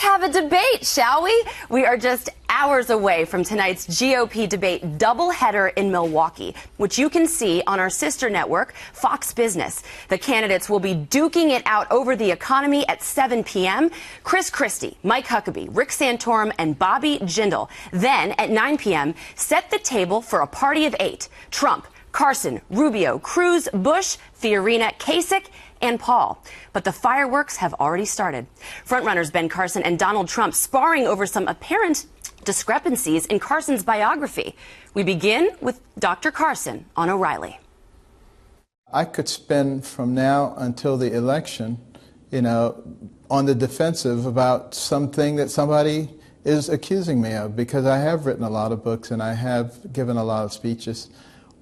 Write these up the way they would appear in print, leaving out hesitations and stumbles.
have a debate, shall we? We are just hours away from tonight's GOP debate doubleheader in Milwaukee, which you can see on our sister network, Fox Business. The candidates will be duking it out over the economy at 7 p.m. Chris Christie, Mike Huckabee, Rick Santorum, and Bobby Jindal. Then at 9 p.m., set the table for a party of 8. Trump, Carson, Rubio, Cruz, Bush, Fiorina, Kasich, and Paul. But the fireworks have already started. Frontrunners Ben Carson and Donald Trump sparring over some apparent discrepancies in Carson's biography. We begin with Dr. Carson on O'Reilly. I could spend from now until the election, on the defensive about something that somebody is accusing me of, because I have written a lot of books and I have given a lot of speeches.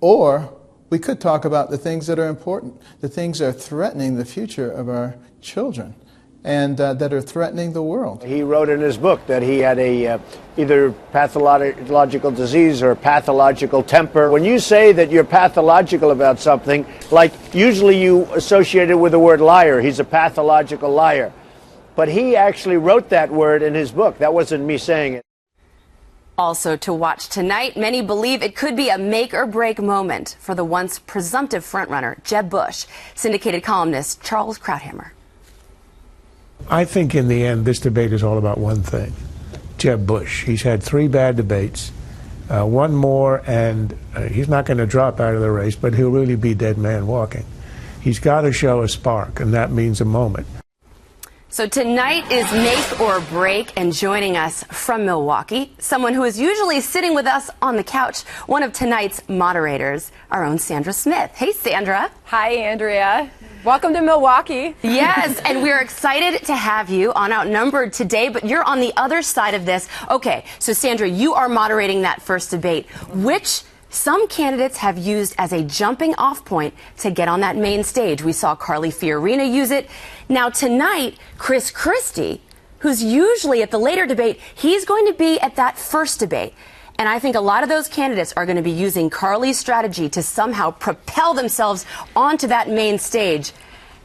Or we could talk about the things that are important, the things that are threatening the future of our children and that are threatening the world. He wrote in his book that he had a either pathological disease or pathological temper. When you say that you're pathological about something, like usually you associate it with the word liar. He's a pathological liar. But he actually wrote that word in his book. That wasn't me saying it. Also to watch tonight, many believe it could be a make-or-break moment for the once presumptive frontrunner, Jeb Bush. Syndicated columnist Charles Krauthammer. I think in the end, this debate is all about one thing, Jeb Bush. He's had 3 bad debates, one more, and he's not going to drop out of the race, but he'll really be dead man walking. He's got to show a spark, and that means a moment. So tonight is make or break, and joining us from Milwaukee, someone who is usually sitting with us on the couch, one of tonight's moderators, our own Sandra Smith. Hey, Sandra. Hi, Andrea. Welcome to Milwaukee. Yes, and we're excited to have you on Outnumbered today, but you're on the other side of this. Okay, so Sandra, you are moderating that first debate, which some candidates have used as a jumping off point to get on that main stage. We saw Carly Fiorina use it. Now tonight, Chris Christie, who's usually at the later debate, he's going to be at that first debate. And I think a lot of those candidates are going to be using Carly's strategy to somehow propel themselves onto that main stage.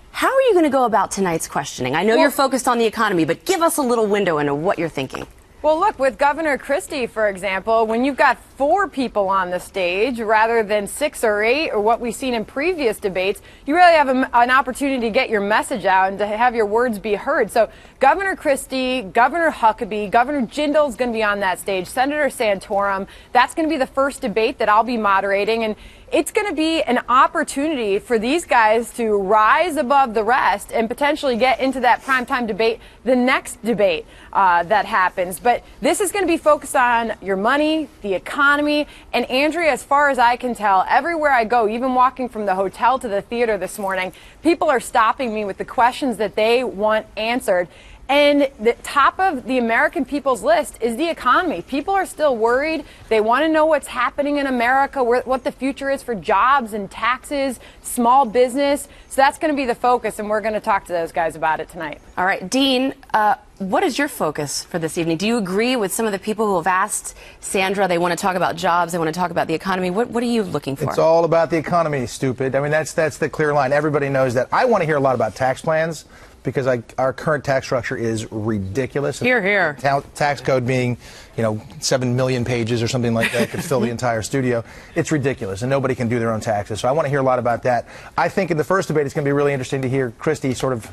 How are you going to go about tonight's questioning? I know you're focused on the economy, but give us a little window into what you're thinking. Well, look, with Governor Christie, for example, when you've got 4 people on the stage rather than 6 or 8 or what we've seen in previous debates, you really have an opportunity to get your message out and to have your words be heard. So Governor Christie, Governor Huckabee, Governor Jindal's going to be on that stage, Senator Santorum. That's going to be the first debate that I'll be moderating. And it's going to be an opportunity for these guys to rise above the rest and potentially get into that primetime debate, the next debate that happens. But this is going to be focused on your money, the economy, and Andrea, as far as I can tell, everywhere I go, even walking from the hotel to the theater this morning, people are stopping me with the questions that they want answered. And the top of the American people's list is the economy. People are still worried. They want to know what's happening in America, what the future is for jobs and taxes, small business. So that's going to be the focus, and we're going to talk to those guys about it tonight. All right, Dean, what is your focus for this evening? Do you agree with some of the people who have asked Sandra? They want to talk about jobs. They want to talk about the economy. What are you looking for? It's all about the economy, stupid. I mean, that's the clear line. Everybody knows that. I want to hear a lot about tax plans, because our current tax structure is ridiculous. Hear, hear. Tax code being, 7 million pages or something like that could fill the entire studio. It's ridiculous, and nobody can do their own taxes. So I want to hear a lot about that. I think in the first debate, it's going to be really interesting to hear Christie sort of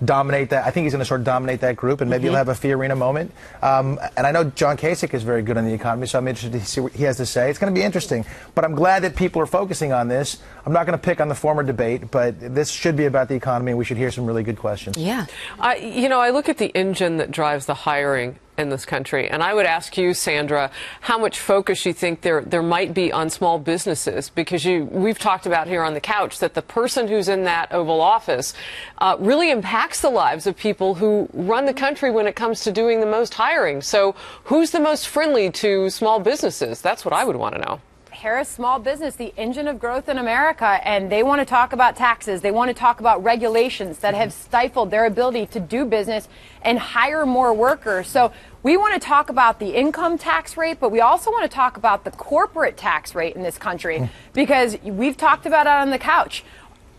dominate that. I think he's going to sort of dominate that group, and maybe he'll have a Fiorina moment. And I know John Kasich is very good on the economy, so I'm interested to see what he has to say. It's going to be interesting. But I'm glad that people are focusing on this. I'm not going to pick on the former debate, but this should be about the economy, and we should hear some really good questions. Yeah. I look at the engine that drives the hiring in this country, and I would ask you, Sandra, how much focus you think there might be on small businesses, because we've talked about here on the couch that the person who's in that Oval Office really impacts the lives of people who run the country when it comes to doing the most hiring. So who's the most friendly to small businesses? That's what I would want to know. Harris Small Business, the engine of growth in America, and they want to talk about taxes. They want to talk about regulations that have stifled their ability to do business and hire more workers. So we want to talk about the income tax rate, but we also want to talk about the corporate tax rate in this country, because we've talked about it on the couch.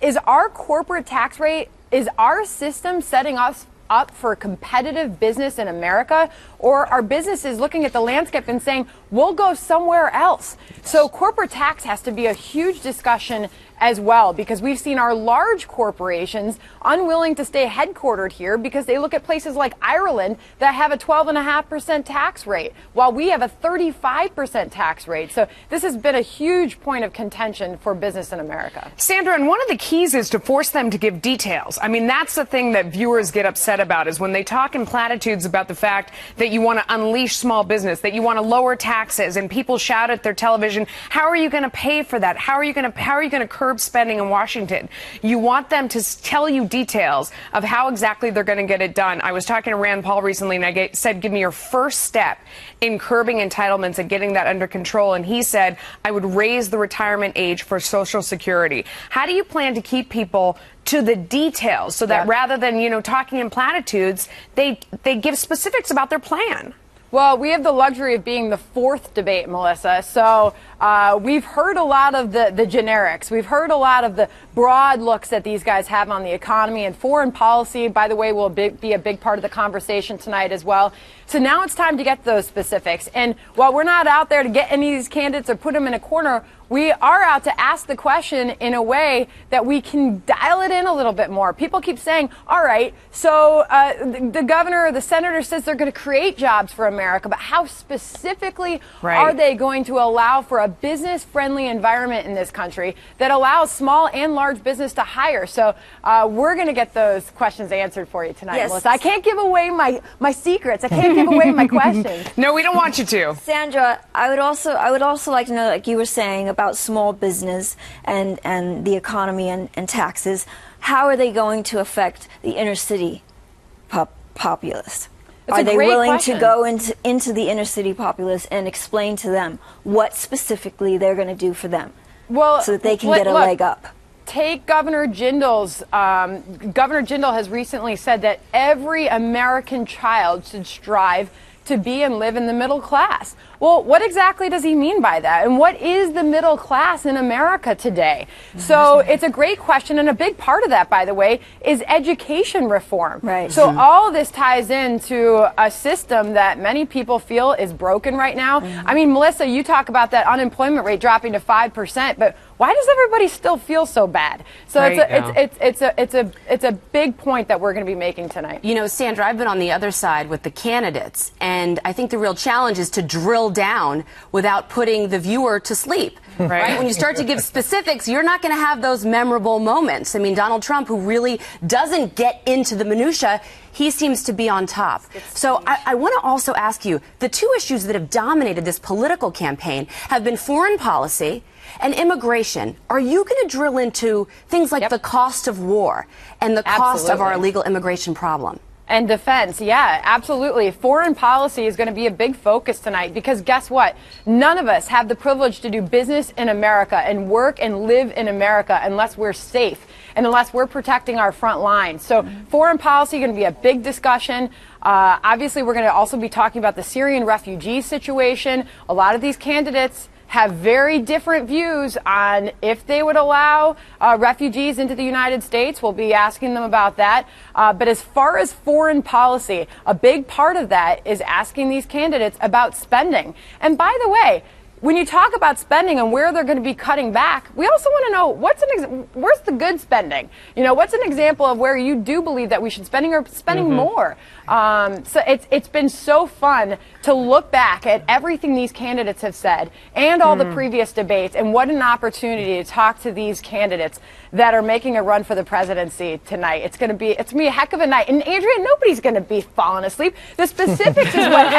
Is our corporate tax rate, is our system setting us up for competitive business in America? Or are businesses looking at the landscape and saying, we'll go somewhere else? So corporate tax has to be a huge discussion as well, because we've seen our large corporations unwilling to stay headquartered here because they look at places like Ireland that have a 12.5% tax rate, while we have a 35% tax rate. So this has been a huge point of contention for business in America. Sandra, and one of the keys is to force them to give details. I mean, that's the thing that viewers get upset about, is when they talk in platitudes about the fact that you want to unleash small business, that you want to lower taxes, and people shout at their television, how are you going to pay for that? How are you going to curb spending in Washington? You want them to tell you details of how exactly they're going to get it done. I was talking to Rand Paul recently, and I said, give me your first step in curbing entitlements and getting that under control. And he said, I would raise the retirement age for Social Security. How do you plan to keep people to the details so that rather than, talking in platitudes, they give specifics about their plan? Well, we have the luxury of being the fourth debate, Melissa. So we've heard a lot of the generics. We've heard a lot of the broad looks that these guys have on the economy, and foreign policy, by the way, will be a big part of the conversation tonight as well. So now it's time to get those specifics. And while we're not out there to get any of these candidates or put them in a corner, we are out to ask the question in a way that we can dial it in a little bit more. People keep saying, all right, so the governor or the senator says they're going to create jobs for America, but how specifically are they going to allow for a business-friendly environment in this country that allows small and large business to hire? So we're going to get those questions answered for you tonight, Melissa. I can't give away my secrets. I can't give away my questions. No, we don't want you to. Sandra, I would also like to know, like you were saying about small business and the economy and taxes, how are they going to affect the inner city populace? Are they willing to go into the inner city populace and explain to them what specifically they're going to do for them, so that they can get a leg up? Take Governor Jindal's. Governor Jindal has recently said that every American child should strive to be and live in the middle class. Well, what exactly does he mean by that? And what is the middle class in America today? So it's a great question, and a big part of that, by the way, is education reform. Right. So all of this ties into a system that many people feel is broken right now. I mean, Melissa, you talk about that unemployment rate dropping to 5%, but why does everybody still feel so bad? So it's a big point that we're going to be making tonight. You know, Sandra, I've been on the other side with the candidates, and I think the real challenge is to drill down without putting the viewer to sleep. Right? When you start to give specifics, you're not going to have those memorable moments. I mean, Donald Trump, who really doesn't get into the minutia, he seems to be on top. So I want to also ask you, the two issues that have dominated this political campaign have been foreign policy and immigration. Are you going to drill into things like the cost of war and the cost of our illegal immigration problem? And defense, yeah, absolutely. Foreign policy is going to be a big focus tonight, because guess what? None of us have the privilege to do business in America and work and live in America unless we're safe and unless we're protecting our front lines. So foreign policy is going to be a big discussion. Obviously, we're going to also be talking about the Syrian refugee situation. A lot of these candidates have very different views on if they would allow refugees into the United States. We'll be asking them about that. But as far as foreign policy, a big part of that is asking these candidates about spending. And by the way, when you talk about spending and where they're going to be cutting back, we also want to know where's the good spending? You know, what's an example of where you do believe that we should spending more? So it's been so fun to look back at everything these candidates have said and all the previous debates, and what an opportunity to talk to these candidates that are making a run for the presidency tonight. It's going to be a heck of a night. And Andrea, nobody's going to be falling asleep. The specifics is what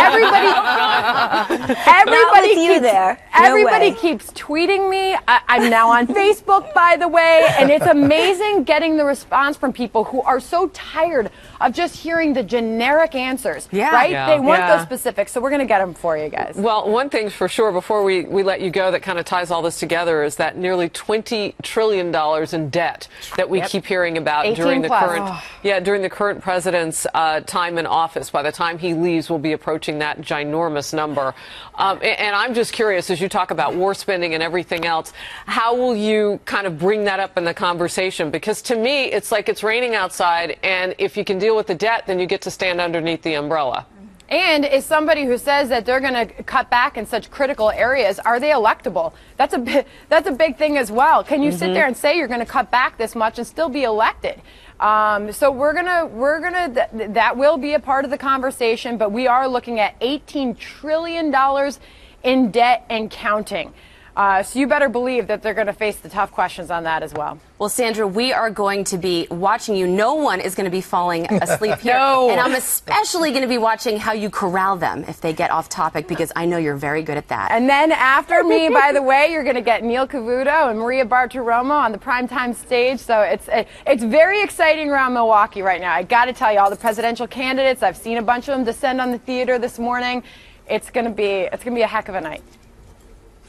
everybody keeps tweeting me. I'm now on Facebook, by the way, and it's amazing getting the response from people who are so tired of just hearing the generic answers, right? They want those specifics, so we're going to get them for you guys. Well, one thing's for sure, before we let you go, that kind of ties all this together, is that nearly $20 trillion in debt that we keep hearing about during the current president's time in office. By the time he leaves, we'll be approaching that ginormous number. And I'm just curious, as you talk about war spending and everything else, how will you kind of bring that up in the conversation? Because to me, it's like it's raining outside, and if you can deal deal with the debt, then you get to stand underneath the umbrella. And is somebody who says that they're going to cut back in such critical areas, are they electable? That's a big thing as well. Can you sit there and say you're going to cut back this much and still be elected? So that will be a part of the conversation, but we are looking at $18 trillion in debt and counting. So you better believe that they're going to face the tough questions on that as well. Well, Sandra, we are going to be watching you. No one is going to be falling asleep here. No. And I'm especially going to be watching how you corral them if they get off topic, because I know you're very good at that. And then after me, by the way, you're going to get Neil Cavuto and Maria Bartiromo on the primetime stage. So it's very exciting around Milwaukee right now. I got to tell you, all the presidential candidates, I've seen a bunch of them descend on the theater this morning. It's going to be a heck of a night.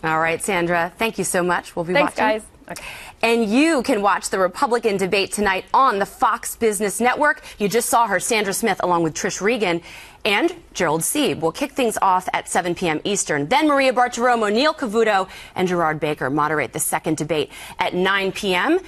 All right, Sandra, thank you so much. We'll be Thanks, watching. guys. Okay. And you can watch the Republican debate tonight on the Fox Business Network. You just saw her, Sandra Smith, along with Trish Regan and Gerald Sieb. We'll kick things off at 7 p.m. Eastern. Then Maria Bartiromo, Neil Cavuto, and Gerard Baker moderate the second debate at 9 p.m.